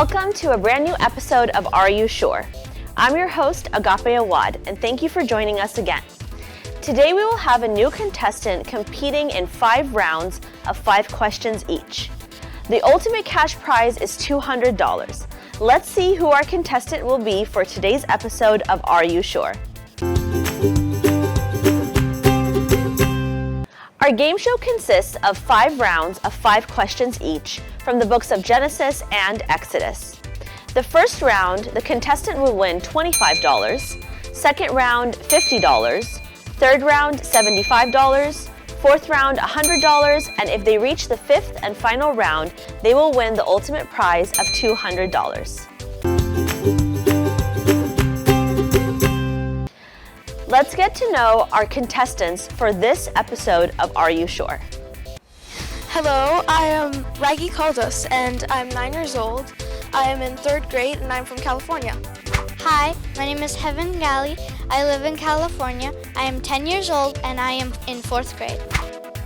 Welcome to a brand new episode of Are You Sure? I'm your host, Agape Awad, and thank you for joining us again. Today we will have a new contestant competing in 5 rounds of 5 questions each. The ultimate cash prize is $200. Let's see who our contestant will be for today's episode of Are You Sure? Our game show consists of 5 rounds of 5 questions each from the books of Genesis and Exodus. The first round, the contestant will win $25, second round, $50, third round, $75, fourth round, $100, and if they reach the 5th and final round, they will win the ultimate prize of $200. Let's get to know our contestants for this episode of Are You Sure? Hello, I am Raggy Caldas and I'm 9 years old. I am in 3rd grade and I'm from California. Hi, my name is Heaven Galley. I live in California. I am 10 years old and I am in 4th grade.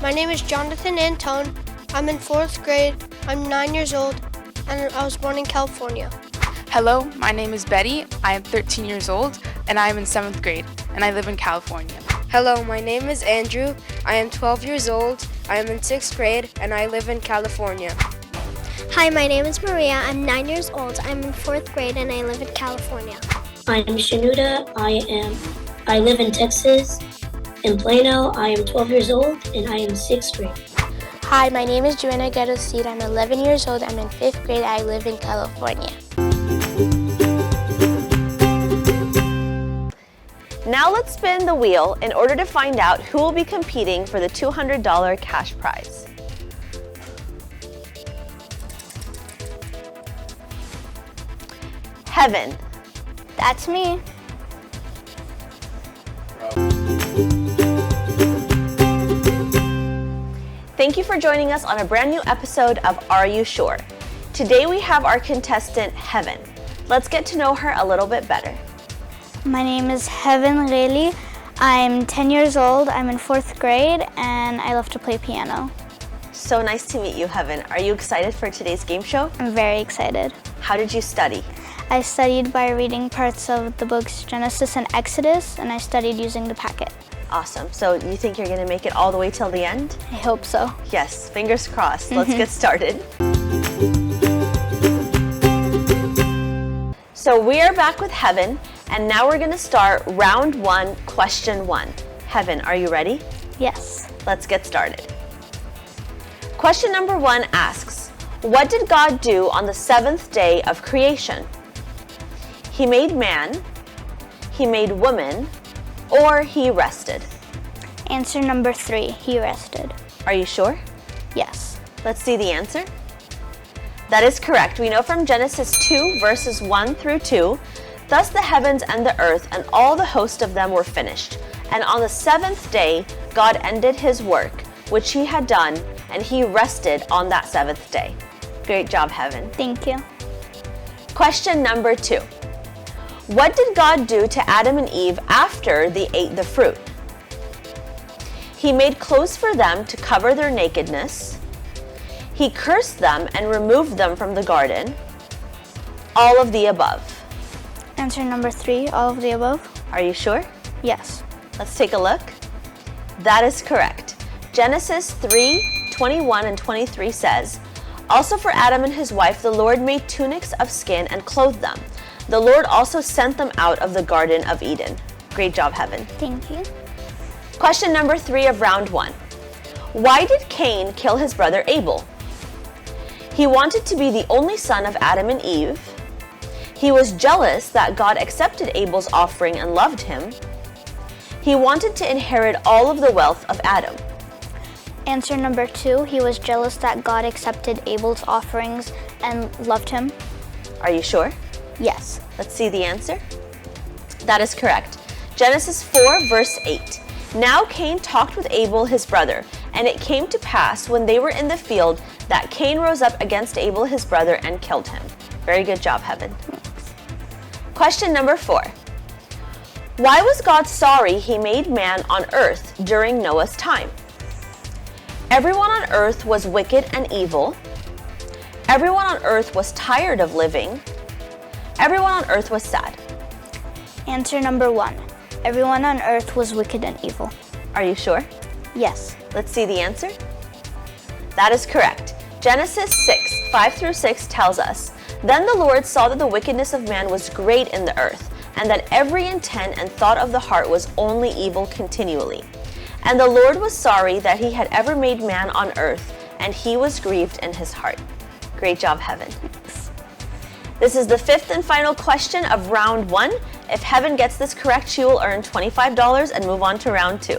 My name is Jonathan Antone. I'm in 4th grade. I'm 9 years old and I was born in California. Hello, my name is Betty. I am 13 years old and I am in 7th grade and I live in California. Hello, my name is Andrew. I am 12 years old. I am in 6th grade and I live in California. Hi, my name is Maria. I'm 9 years old. I'm in 4th grade and I live in California. I'm Shanuda. I live in Texas. In Plano, I am 12 years old and I am 6th grade. Hi, my name is Joanna Getoseed. I'm 11 years old. I'm in 5th grade. I live in California. Now let's spin the wheel in order to find out who will be competing for the $200 cash prize. Heaven. That's me. Thank you for joining us on a brand new episode of Are You Sure? Today we have our contestant, Heaven. Let's get to know her a little bit better. My name is Heaven Galley. I'm 10 years old. I'm in 4th grade and I love to play piano. So nice to meet you, Heaven. Are you excited for today's game show? I'm very excited. How did you study? I studied by reading parts of the books Genesis and Exodus, and I studied using the packet. Awesome. So you think you're going to make it all the way till the end? I hope so. Yes, fingers crossed. Let's get started. So we are back with Heaven, and now we're going to start round 1, question 1. Heaven, are you ready? Yes. Let's get started. Question number 1 asks, what did God do on the 7th day of creation? He made man, he made woman, or he rested? Answer number 3, he rested. Are you sure? Yes. Let's see the answer. That is correct. We know from Genesis 2 verses 1 through 2, thus the heavens and the earth and all the host of them were finished. And on the 7th day, God ended his work, which he had done, and he rested on that 7th day. Great job, Heaven. Thank you. Question number 2. What did God do to Adam and Eve after they ate the fruit? He made clothes for them to cover their nakedness. He cursed them and removed them from the garden. All of the above. Answer number 3, all of the above. Are you sure? Yes. Let's take a look. That is correct. Genesis 3:21 and 23 says, also for Adam and his wife, the Lord made tunics of skin and clothed them. The Lord also sent them out of the Garden of Eden. Great job, Heaven. Thank you. Question number 3 of round 1. Why did Cain kill his brother Abel? He wanted to be the only son of Adam and Eve. He was jealous that God accepted Abel's offering and loved him. He wanted to inherit all of the wealth of Adam. Answer number 2, he was jealous that God accepted Abel's offerings and loved him. Are you sure? Yes. Let's see the answer. That is correct. Genesis 4 verse 8. Now Cain talked with Abel his brother, and it came to pass when they were in the field that Cain rose up against Abel his brother and killed him. Very good job, Heaven. Thanks. Question number 4. Why was God sorry he made man on earth during Noah's time? Everyone on earth was wicked and evil. Everyone on earth was tired of living. Everyone on earth was sad. Answer number 1. Everyone on earth was wicked and evil. Are you sure? Yes. Let's see the answer. That is correct. Genesis 6:5-6 tells us, "Then the Lord saw that the wickedness of man was great in the earth, and that every intent and thought of the heart was only evil continually. And the Lord was sorry that he had ever made man on earth, and he was grieved in his heart." Great job, Heaven. This is the 5th and final question of round 1. If Heaven gets this correct, she will earn $25 and move on to round 2.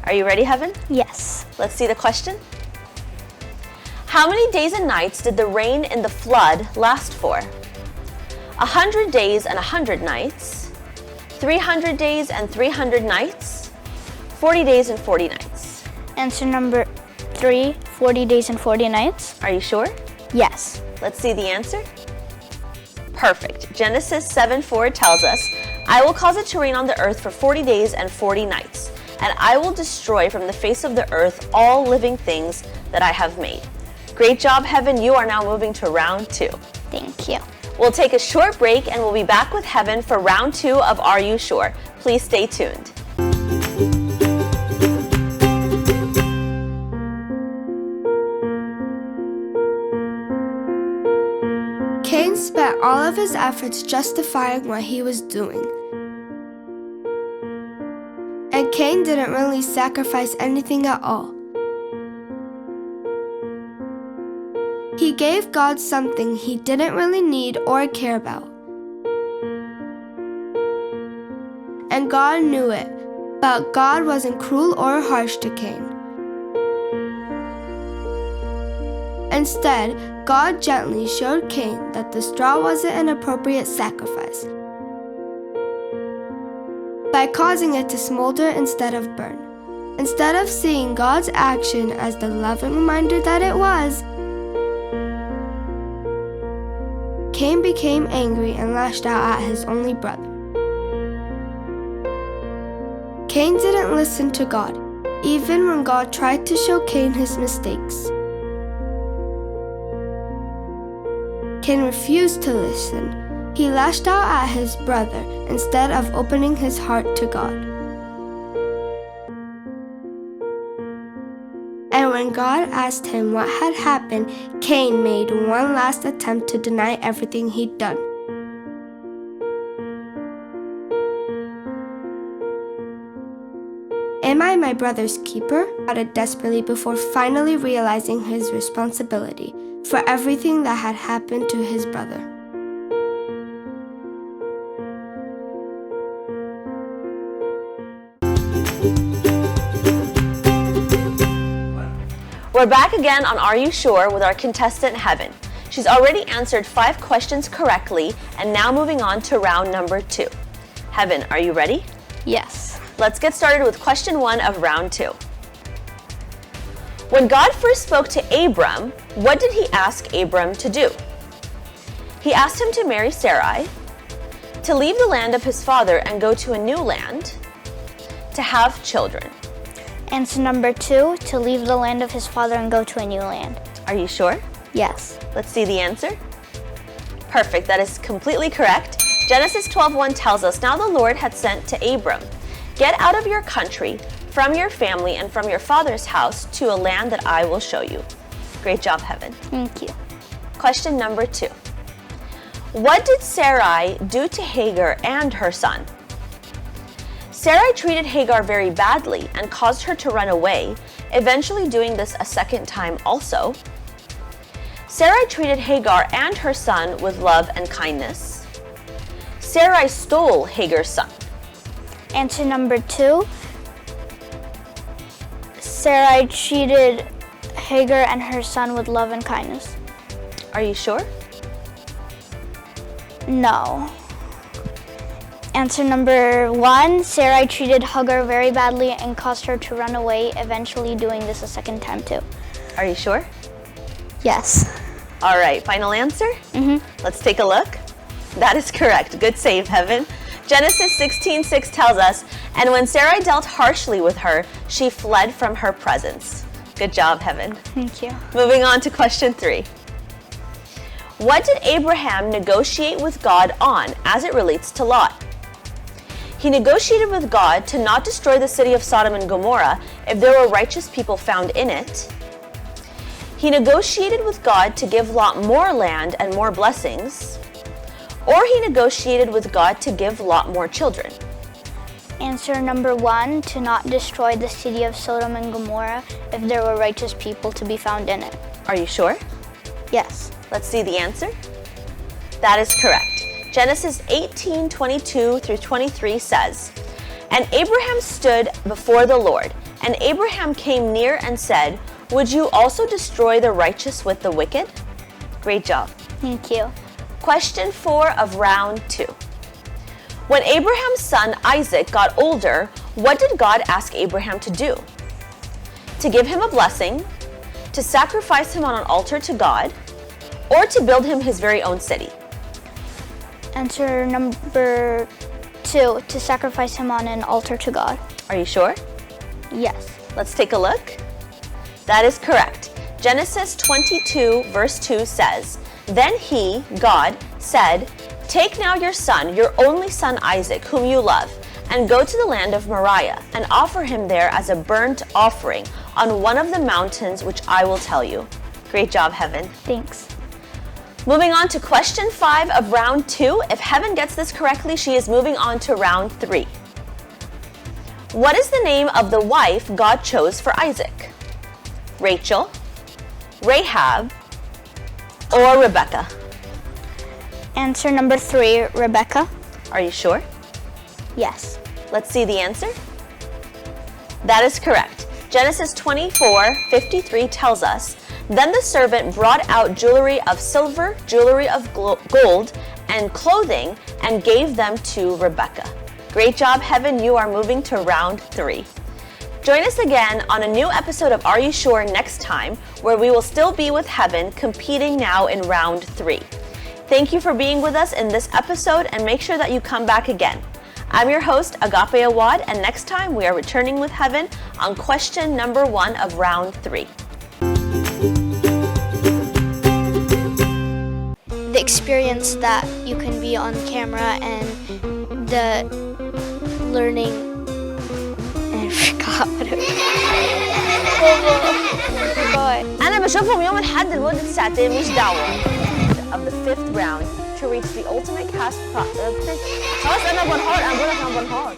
Are you ready, Heaven? Yes. Let's see the question. How many days and nights did the rain in the flood last for? 100 days and 100 nights, 300 days and 300 nights, 40 days and 40 nights. Answer number 3, 40 days and 40 nights. Are you sure? Yes. Let's see the answer. Perfect. Genesis 7:4 tells us, "I will cause it to rain on the earth for 40 days and 40 nights, and I will destroy from the face of the earth all living things that I have made." Great job, Heaven. You are now moving to round 2. Thank you. We'll take a short break and we'll be back with Heaven for round 2 of Are You Sure? Please stay tuned. Cain spent all of his efforts justifying what he was doing. And Cain didn't really sacrifice anything at all. He gave God something he didn't really need or care about. And God knew it, but God wasn't cruel or harsh to Cain. Instead, God gently showed Cain that the straw wasn't an appropriate sacrifice by causing it to smolder instead of burn. Instead of seeing God's action as the loving reminder that it was, Cain became angry and lashed out at his only brother. Cain didn't listen to God, even when God tried to show Cain his mistakes. Cain refused to listen. He lashed out at his brother instead of opening his heart to God. And when God asked him what had happened, Cain made one last attempt to deny everything he'd done. "Am I my brother's keeper?" he shouted desperately before finally realizing his responsibility for everything that had happened to his brother. We're back again on Are You Sure with our contestant Heaven. She's already answered 5 questions correctly and now moving on to round number 2. Heaven, are you ready? Yes. Let's get started with question 1 of round 2. When God first spoke to Abram, what did he ask Abram to do? He asked him to marry Sarai, to leave the land of his father and go to a new land, to have children. Answer number 2, to leave the land of his father and go to a new land. Are you sure? Yes. Let's see the answer. Perfect, that is completely correct. Genesis 12:1 tells us, "Now the Lord had sent to Abram, get out of your country, from your family, and from your father's house to a land that I will show you." Great job, Heaven. Thank you. Question number 2. What did Sarai do to Hagar and her son? Sarai treated Hagar very badly and caused her to run away, eventually doing this a second time also. Sarai treated Hagar and her son with love and kindness. Sarai stole Hagar's son. Answer number 2, Sarai treated Hagar and her son with love and kindness. Are you sure? No. Answer number 1, Sarai treated Hagar very badly and caused her to run away, eventually doing this a second time too. Are you sure? Yes. All right, final answer? Let's take a look. That is correct. Good save, Heaven. Genesis 16:6 tells us, "And when Sarai dealt harshly with her, she fled from her presence." Good job, Heaven. Thank you. Moving on to question 3. What did Abraham negotiate with God on as it relates to Lot? He negotiated with God to not destroy the city of Sodom and Gomorrah if there were righteous people found in it. He negotiated with God to give Lot more land and more blessings. Or he negotiated with God to give Lot more children. Answer number 1, to not destroy the city of Sodom and Gomorrah if there were righteous people to be found in it. Are you sure? Yes. Let's see the answer. That is correct. Genesis 18:22 through 23 says, "And Abraham stood before the Lord, and Abraham came near and said, 'Would you also destroy the righteous with the wicked?'" Great job. Thank you. Question 4 of round 2. When Abraham's son Isaac got older, what did God ask Abraham to do? To give him a blessing, to sacrifice him on an altar to God, or to build him his very own city? Answer number 2, to sacrifice him on an altar to God. Are you sure? Yes. Let's take a look. That is correct. Genesis 22 verse 2 says, "Then he, God, said, 'Take now your son, your only son Isaac, whom you love, and go to the land of Moriah, and offer him there as a burnt offering on one of the mountains which I will tell you.'" Great job, Heaven. Thanks. Moving on to question 5 of round 2. If Heaven gets this correctly, she is moving on to round 3. What is the name of the wife God chose for Isaac? Rachel, Rahab, or Rebecca? Answer number 3, Rebecca. Are you sure? Yes. Let's see the answer. That is correct. Genesis 24:53 tells us, "Then the servant brought out jewelry of silver, jewelry of gold, and clothing, and gave them to Rebecca." Great job, Heaven. You are moving to round 3. Join us again on a new episode of Are You Sure next time, where we will still be with Heaven competing now in round 3. Thank you for being with us in this episode, and make sure that you come back again. I'm your host, Agape Awad, and next time we are returning with Heaven on question number 1 of round 3. The experience that you can be on camera and the learning, and I forgot what it was. أنا بشوفهم يوم الأحد لمدة ساعتين مش دعوة. Of the 5th round to reach the ultimate cast. خلاص أنا بنهار.